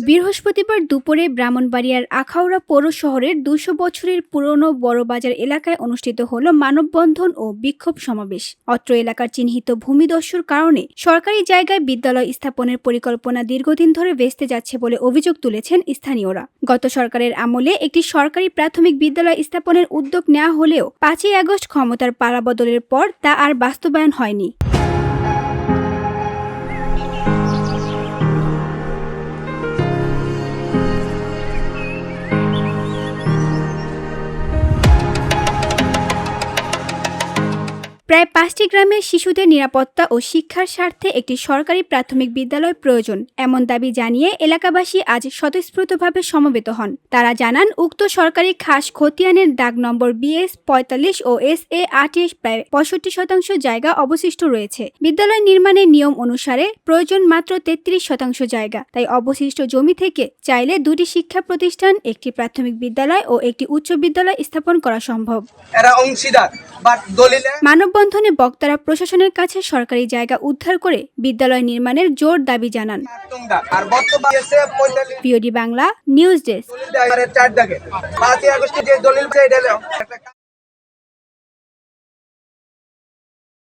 বৃহস্পতিবার দুপুরে ব্রাহ্মণবাড়িয়ার আখাউড়া পৌর শহরের ২০০ বছরের পুরনো বড়বাজার এলাকায় অনুষ্ঠিত হল মানববন্ধন ও বিক্ষোভ সমাবেশ। অত্র এলাকার চিহ্নিত ভূমিদস্যুর কারণে সরকারি জায়গায় বিদ্যালয় স্থাপনের পরিকল্পনা দীর্ঘদিন ধরে ভেস্তে যাচ্ছে বলে অভিযোগ তুলেছেন স্থানীয়রা। গত সরকারের আমলে একটি সরকারি প্রাথমিক বিদ্যালয় স্থাপনের উদ্যোগ নেওয়া হলেও ৫ই আগস্ট ক্ষমতার পালাবদলের পর তা আর বাস্তবায়ন হয়নি। প্রায় ৫টি গ্রামের শিশুদের নিরাপত্তা ও শিক্ষার স্বার্থে একটি সরকারি প্রাথমিক বিদ্যালয় প্রয়োজন, এমন দাবি জানিয়ে এলাকাবাসী আজ স্বতঃস্ফূর্তভাবে সমবেত হন। তারা জানান, উক্ত সরকারি খাস খতিয়ানের দাগ নম্বর BS ৪৫ ও SA ২৮ প্রায় ৬৫% জায়গা অবশিষ্ট রয়েছে। বিদ্যালয় নির্মাণের নিয়ম অনুসারে প্রয়োজন মাত্র ৩৩% জায়গা। তাই অবশিষ্ট জমি থেকে চাইলে ২টি শিক্ষা প্রতিষ্ঠান, একটি প্রাথমিক বিদ্যালয় ও একটি উচ্চ বিদ্যালয় স্থাপন করা সম্ভব। মানববন্ধনে বক্তারা প্রশাসনের কাছে সরকারি জায়গা উদ্ধার করে বিদ্যালয় নির্মাণের জোর দাবি জানান। POD Bangla news desk.